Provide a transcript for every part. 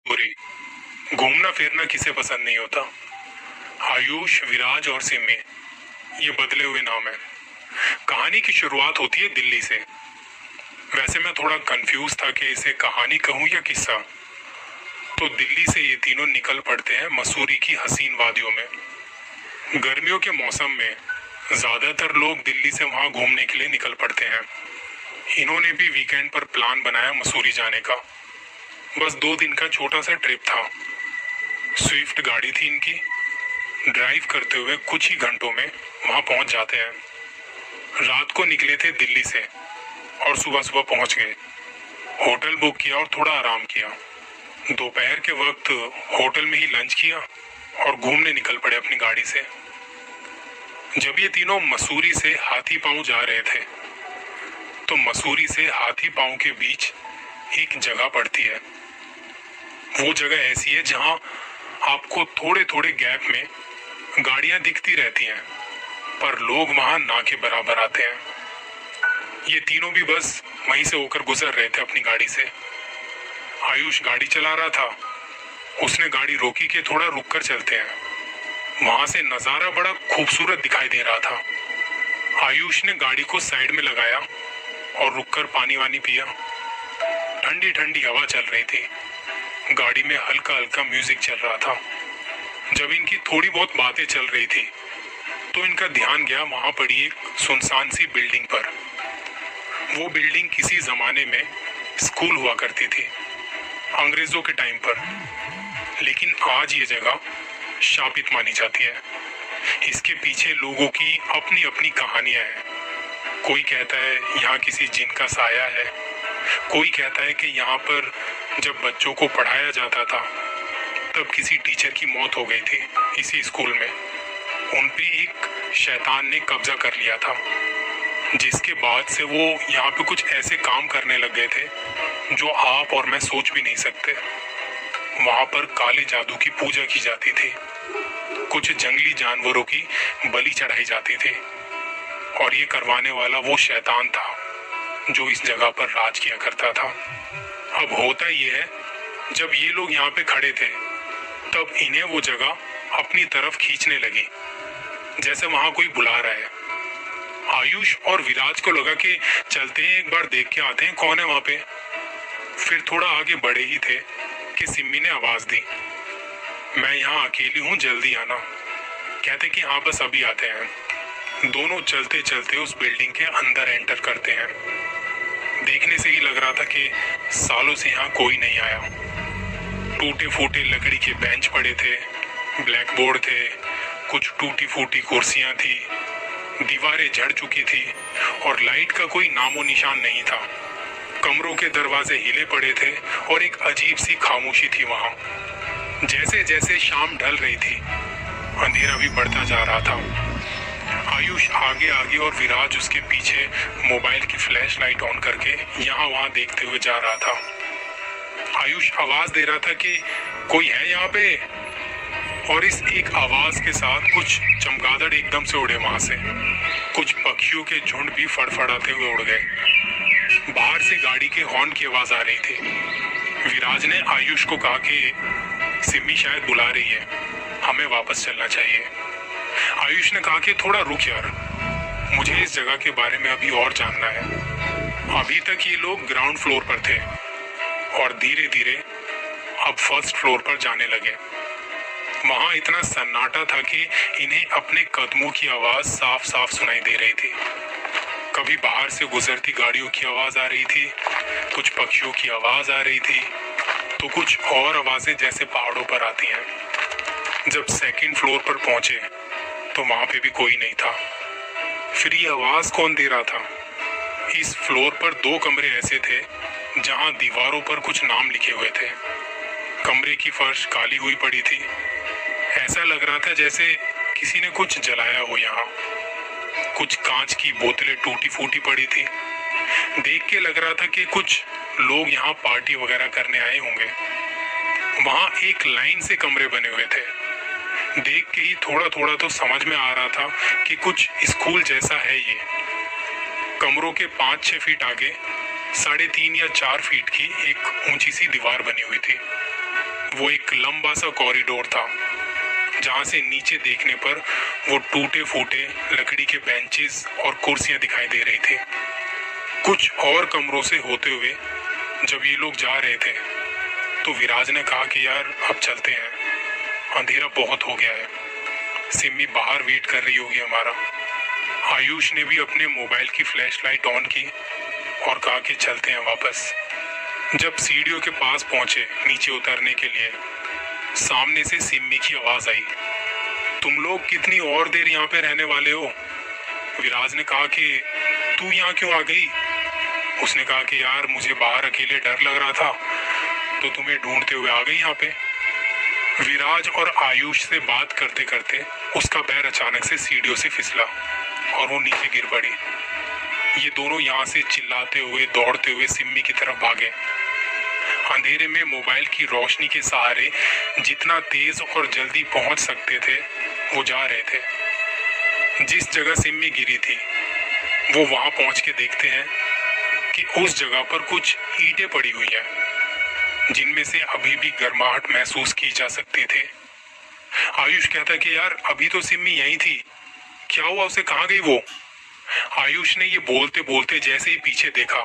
पूरी घूमना फिरना किसे पसंद नहीं होता। आयुष, विराज और सिमी ये बदले हुए नाम है। कहानी की शुरुआत होती है दिल्ली से। वैसे मैं थोड़ा कंफ्यूज था कि इसे कहानी कहूं या किस्सा। तो दिल्ली से ये तीनों निकल पड़ते हैं मसूरी की हसीन वादियों में। गर्मियों के मौसम में ज्यादातर लोग दिल्ली से वहां घूमने के लिए निकल पड़ते हैं। इन्होंने भी वीकेंड पर प्लान बनाया मसूरी जाने का। बस 2 दिन का छोटा सा ट्रिप था। स्विफ्ट गाड़ी थी इनकी। ड्राइव करते हुए कुछ ही घंटों में वहां पहुंच जाते हैं। रात को निकले थे दिल्ली से और सुबह सुबह पहुंच गए। होटल बुक किया और थोड़ा आराम किया। दोपहर के वक्त होटल में ही लंच किया और घूमने निकल पड़े अपनी गाड़ी से। जब ये तीनों मसूरी से हाथी पांव जा रहे थे तो मसूरी से हाथी पांव के बीच एक जगह पड़ती है। वो जगह ऐसी है जहां आपको थोड़े थोड़े गैप में गाड़ियां दिखती रहती हैं, पर लोग वहां ना के बराबर आते हैं। ये तीनों भी बस वहीं से होकर गुजर रहे थे अपनी गाड़ी से। आयुष गाड़ी चला रहा था। उसने गाड़ी रोकी कि थोड़ा रुक कर चलते हैं। वहां से नजारा बड़ा खूबसूरत दिखाई दे रहा था। आयुष ने गाड़ी को साइड में लगाया और रुककर पानी वानी पिया। ठंडी ठंडी हवा चल रही थी। गाड़ी में हल्का हल्का म्यूजिक चल रहा था। जब इनकी थोड़ी बहुत बातें चल रही थी तो इनका ध्यान गया वहां पड़ी एक सुनसान सी बिल्डिंग पर। वो बिल्डिंग किसी जमाने में स्कूल हुआ करती थी, अंग्रेजों के टाइम पर। लेकिन आज ये जगह शापित मानी जाती है। इसके पीछे लोगों की अपनी अपनी कहानियां हैं। कोई कहता है यहाँ किसी जिन का साया है। कोई कहता है कि यहाँ पर जब बच्चों को पढ़ाया जाता था तब किसी टीचर की मौत हो गई थी इसी स्कूल में। उन पे एक शैतान ने कब्जा कर लिया था, जिसके बाद से वो यहाँ पे कुछ ऐसे काम करने लग गए थे जो आप और मैं सोच भी नहीं सकते। वहां पर काले जादू की पूजा की जाती थी। कुछ जंगली जानवरों की बलि चढ़ाई जाती थी। और ये करवाने वाला वो शैतान था जो इस जगह पर राज किया करता था। अब होता ये है, जब ये लोग यहाँ पे खड़े थे तब इन्हें वो जगह अपनी तरफ खींचने लगी, जैसे वहां कोई बुला रहा है। आयुष और विराज को लगा कि चलते हैं, एक बार देख के आते हैं कौन है वहां पे। फिर थोड़ा आगे बढ़े ही थे कि सिम्मी ने आवाज दी, मैं यहाँ अकेली हूँ, जल्दी आना। कहते कि हाँ बस अभी आते हैं। दोनों चलते चलते उस बिल्डिंग के अंदर एंटर करते हैं। देखने से ही लग रहा था कि सालों से यहाँ कोई नहीं आया। टूटे फूटे लकड़ी के बेंच पड़े थे, ब्लैक बोर्ड थे, कुछ टूटी फूटी कुर्सियां थी, दीवारें झड़ चुकी थी और लाइट का कोई नामो निशान नहीं था। कमरों के दरवाजे हिले पड़े थे और एक अजीब सी खामोशी थी वहां। जैसे जैसे शाम ढल रही थी अंधेरा भी बढ़ता जा रहा था। आयुष आगे आगे और विराज उसके पीछे मोबाइल की फ्लैश लाइट ऑन करके यहाँ वहां देखते हुए जा रहा था। आयुष आवाज दे रहा था कि कोई है यहाँ पे, और इस एक आवाज के साथ कुछ चमगादड़ एकदम से उड़े वहां से। कुछ पक्षियों के झुंड भी फड़फड़ाते हुए उड़ गए। बाहर से गाड़ी के हॉर्न की आवाज आ रही थी। विराज ने आयुष को कहा कि सिम्मी शायद बुला रही है, हमें वापस चलना चाहिए। आयुष ने कहा कि थोड़ा रुक यार, मुझे इस जगह के बारे में अभी और जानना है। अभी तक ये लोग ग्राउंड फ्लोर पर थे और धीरे धीरे अब फर्स्ट फ्लोर पर जाने लगे। वहां इतना सन्नाटा था कि इन्हें अपने कदमों की आवाज साफ साफ सुनाई दे रही थी। कभी बाहर से गुजरती गाड़ियों की आवाज आ रही थी, कुछ पक्षियों की आवाज आ रही थी, तो कुछ और आवाजें जैसे पहाड़ों पर आती हैं। जब सेकंड फ्लोर पर पहुंचे तो वहां पे भी कोई नहीं था। फिर ये आवाज कौन दे रहा था? इस फ्लोर पर 2 कमरे ऐसे थे जहां दीवारों पर कुछ नाम लिखे हुए थे। कमरे की फर्श काली हुई पड़ी थी। ऐसा लग रहा था जैसे किसी ने कुछ जलाया हो। यहाँ कुछ कांच की बोतलें टूटी फूटी पड़ी थी। देख के लग रहा था कि कुछ लोग यहाँ पार्टी वगैरह करने आए होंगे। वहां एक लाइन से कमरे बने हुए थे। देख के ही थोड़ा थोड़ा तो समझ में आ रहा था कि कुछ स्कूल जैसा है ये। कमरों के 5-6 फीट आगे 3.5 या 4 फीट की एक ऊंची सी दीवार बनी हुई थी। वो एक लंबा सा कॉरिडोर था जहां से नीचे देखने पर वो टूटे फूटे लकड़ी के बेंचेस और कुर्सियां दिखाई दे रही थी। कुछ और कमरों से होते हुए जब ये लोग जा रहे थे तो विराज ने कहा कि यार अब चलते हैं, अंधेरा बहुत हो गया है, सिमी बाहर वेट कर रही होगी हमारा। आयुष ने भी अपने मोबाइल की फ्लैशलाइट ऑन की और कहा कि चलते हैं वापस। जब सीढ़ियों के पास पहुंचे नीचे उतरने के लिए, सामने से सिमी की आवाज आई, तुम लोग कितनी और देर यहाँ पे रहने वाले हो? विराज ने कहा कि तू यहाँ क्यों आ गई? उसने कहा कि यार मुझे बाहर अकेले डर लग रहा था तो तुम्हें ढूंढते हुए आ गई यहाँ पे। विराज और आयुष से बात करते करते उसका पैर अचानक से सीढ़ियों से फिसला और वो नीचे गिर पड़ी। ये दोनों यहाँ से चिल्लाते हुए दौड़ते हुए सिम्मी की तरफ भागे। अंधेरे में मोबाइल की रोशनी के सहारे जितना तेज और जल्दी पहुंच सकते थे वो जा रहे थे। जिस जगह सिम्मी गिरी थी वो वहां पहुंच के देखते हैं कि उस जगह पर कुछ ईंटें पड़ी हुई हैं जिनमें से अभी भी गर्माहट महसूस की जा सकती थी। आयुष कहता कि यार अभी तो सिम्मी यहीं थी, क्या हुआ उसे, कहाँ गई वो? आयुष ने ये बोलते बोलते जैसे ही पीछे देखा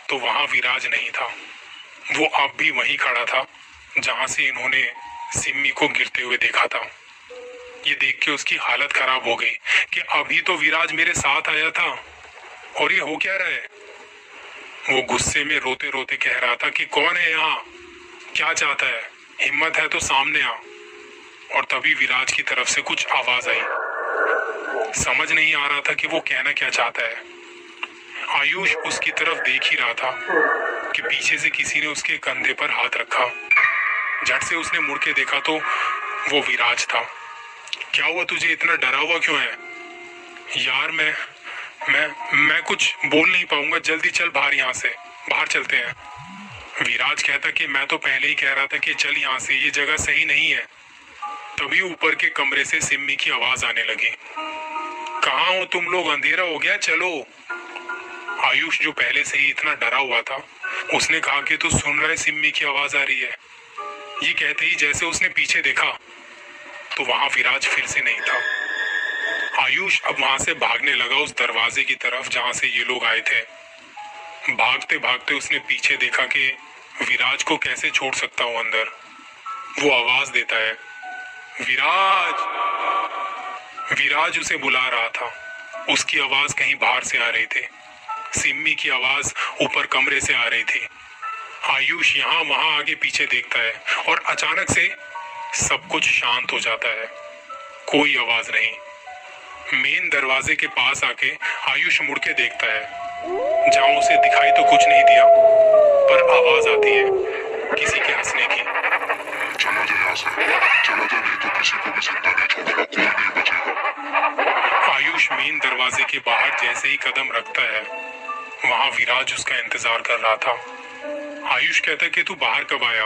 तो वहां विराज नहीं था। वो अब भी वहीं खड़ा था जहां से इन्होंने सिम्मी को गिरते हुए देखा था। ये देख के उसकी हालत खराब हो गई कि अभी तो विराज मेरे साथ आया था और ये हो क्या रहा है। वो गुस्से में रोते रोते कह रहा था कि कौन है यहाँ, क्या चाहता है, हिम्मत है तो सामने आ। और तभी विराज की तरफ से कुछ आवाज आई। समझ नहीं आ रहा था कि वो कहना क्या चाहता है। आयुष उसकी तरफ देख ही रहा था कि पीछे से किसी ने उसके कंधे पर हाथ रखा। झट से उसने मुड़ के देखा तो वो विराज था। क्या हुआ, तुझे इतना डरा हुआ क्यों है? यार मैं कुछ बोल नहीं पाऊंगा, जल्दी चल बाहर, यहाँ से बाहर चलते हैं। विराज कहता कि मैं तो पहले ही कह रहा था कि चल यहाँ से, ये जगह सही नहीं है। तभी ऊपर के कमरे से सिम्मी की आवाज आने लगी, कहाँ हो तुम लोग, अंधेरा हो गया, चलो। आयुष जो पहले से ही इतना डरा हुआ था उसने कहा कि तू सुन रहा है, सिम्मी की आवाज आ रही है। ये कहते ही जैसे उसने पीछे देखा तो वहां विराज फिर से नहीं था। आयुष अब वहां से भागने लगा उस दरवाजे की तरफ जहां से ये लोग आए थे। भागते भागते उसने पीछे देखा कि विराज को कैसे छोड़ सकता हूं अंदर। वो आवाज देता है, विराज। विराज उसे बुला रहा था। उसकी आवाज कहीं बाहर से आ रही थी। सिम्मी की आवाज ऊपर कमरे से आ रही थी। आयुष यहाँ वहां आगे पीछे देखता है और अचानक से सब कुछ शांत हो जाता है, कोई आवाज नहीं। मेन दरवाजे के पास आके आयुष मुड़ के देखता है जहां उसे दिखाई तो कुछ नहीं दिया पर आवाज आती है किसी के हंसने की। चला जा यहाँ से, चला जा, नहीं तो किसी को भी जिंदा नहीं छोड़ूंगा, कोई नहीं बचेगा। आयुष मेन दरवाजे के बाहर जैसे ही कदम रखता है वहां विराज उसका इंतजार कर रहा था। आयुष कहता कि तू बाहर कब आया?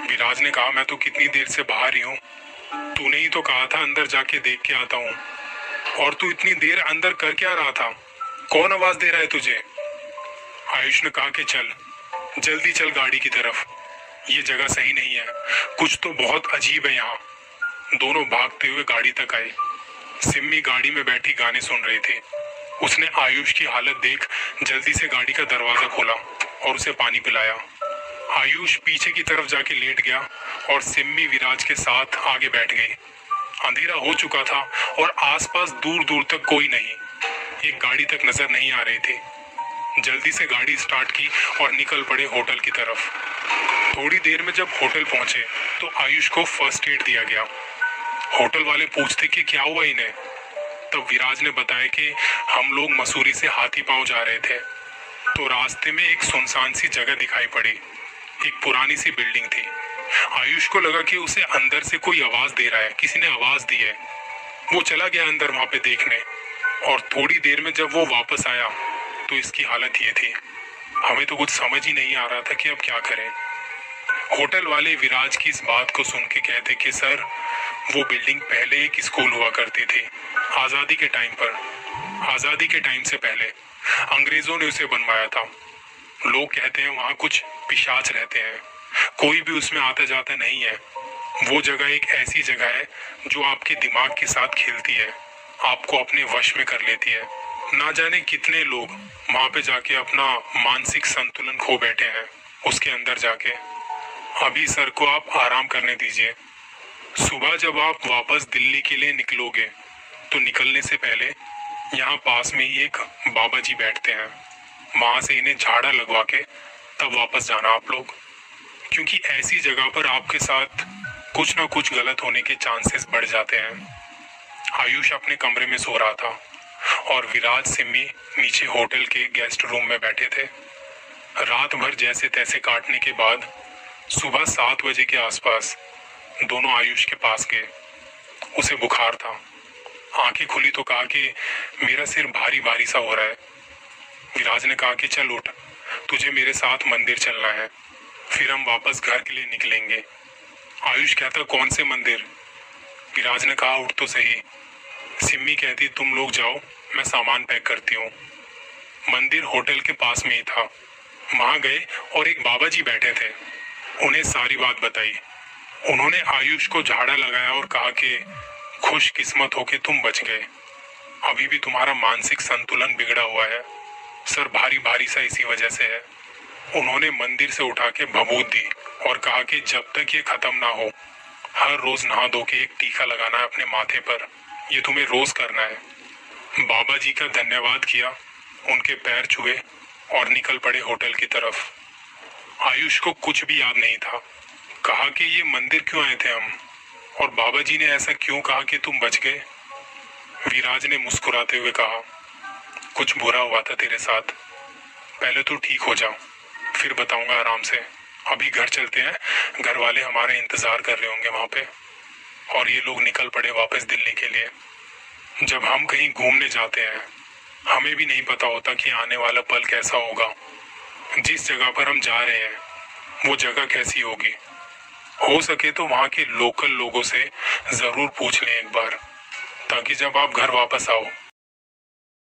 विराज ने कहा मैं तो कितनी देर से बाहर ही हूँ, तूने ही तो कहा था अंदर जाके देख के आता हूँ। और तू इतनी देर अंदर कर क्या रहा था? कौन आवाज दे रहा है तुझे? आयुष ने कहा कि चल जल्दी चल गाड़ी की तरफ, ये जगह सही नहीं है, कुछ तो बहुत अजीब है यहाँ। दोनों भागते हुए गाड़ी तक आए। सिम्मी गाड़ी में बैठी गाने सुन रही थी। उसने आयुष की हालत देख जल्दी से गाड़ी का दरवाजा खोला और उसे पानी पिलाया। आयुष पीछे की तरफ जाके लेट गया और सिम्मी विराज के साथ आगे बैठ गई। अंधेरा हो चुका था और आसपास दूर दूर तक कोई नहीं, एक गाड़ी तक नजर नहीं आ रही थी। जल्दी से गाड़ी स्टार्ट की और निकल पड़े होटल की तरफ। थोड़ी देर में जब होटल पहुंचे तो आयुष को फर्स्ट एड दिया गया। होटल वाले पूछते कि क्या हुआ इन्हें। तब विराज ने बताया कि हम लोग मसूरी से हाथी पांव जा रहे थे तो रास्ते में एक सुनसान सी जगह दिखाई पड़ी। एक पुरानी सी बिल्डिंग थी। आयुष को लगा कि उसे अंदर से कोई आवाज दे रहा है, किसी ने आवाज दी है। वो चला गया अंदर वहां पे देखने और थोड़ी देर में जब वो वापस आया तो इसकी हालत ये थी। हमें तो कुछ समझ ही नहीं आ रहा था कि अब क्या करें। होटल वाले विराज की इस बात को सुन के कहते कि सर वो बिल्डिंग पहले एक स्कूल हुआ करती थी, आजादी के टाइम पर, आजादी के टाइम से पहले अंग्रेजों ने उसे बनवाया था। लोग कहते हैं वहां कुछ पिशाच रहते हैं, कोई भी उसमें आता जाता नहीं है। वो जगह एक ऐसी जगह है जो आपके दिमाग के साथ खेलती है, आपको अपने वश में कर लेती है। ना जाने कितने लोग वहां पे जाके अपना मानसिक संतुलन खो बैठे हैं उसके अंदर जाके। अभी सर को आप आराम करने दीजिए। सुबह जब आप वापस दिल्ली के लिए निकलोगे तो निकलने से पहले यहाँ पास में ही एक बाबा जी बैठते हैं, वहां से इन्हें झाड़ा लगवा के तब वापस जाना आप लोग, क्योंकि ऐसी जगह पर आपके साथ कुछ ना कुछ गलत होने के चांसेस बढ़ जाते हैं। आयुष अपने कमरे में सो रहा था और विराज सिम्मी नीचे होटल के गेस्ट रूम में बैठे थे। रात भर जैसे तैसे काटने के बाद सुबह 7 बजे के आसपास दोनों आयुष के पास गए। उसे बुखार था। आंखें खुली तो कहा कि मेरा सिर भारी भारी सा हो रहा है। विराज ने कहा कि चल उठ, तुझे मेरे साथ मंदिर चलना है, फिर हम वापस घर के लिए निकलेंगे। आयुष कहता कौन से मंदिर? विराज ने कहा उठ तो सही। सिम्मी कहती तुम लोग जाओ, मैं सामान पैक करती हूँ। मंदिर होटल के पास में ही था। वहां गए और एक बाबा जी बैठे थे। उन्हें सारी बात बताई। उन्होंने आयुष को झाड़ा लगाया और कहा कि खुशकिस्मत हो के तुम बच गए। अभी भी तुम्हारा मानसिक संतुलन बिगड़ा हुआ है, सर भारी भारी सा इसी वजह से है। उन्होंने मंदिर से उठा के भभूत दी और कहा कि जब तक ये खत्म ना हो हर रोज नहा धो के एक टीका लगाना है अपने माथे पर, ये तुम्हें रोज करना है। बाबा जी का धन्यवाद किया, उनके पैर छुए और निकल पड़े होटल की तरफ। आयुष को कुछ भी याद नहीं था। कहा कि ये मंदिर क्यों आए थे हम, और बाबा जी ने ऐसा क्यों कहा कि तुम बच गए। विराज ने मुस्कुराते हुए कहा कुछ बुरा हुआ था तेरे साथ, पहले तो ठीक हो जाओ फिर बताऊंगा आराम से। अभी घर चलते हैं, घर वाले हमारे इंतजार कर रहे होंगे वहां पे। और ये लोग निकल पड़े वापस दिल्ली के लिए। जब हम कहीं घूमने जाते हैं हमें भी नहीं पता होता कि आने वाला पल कैसा होगा। जिस जगह पर हम जा रहे हैं वो जगह कैसी होगी। हो सके तो वहां के लोकल लोगों से जरूर पूछ लें एक बार, ताकि जब आप घर वापस आओ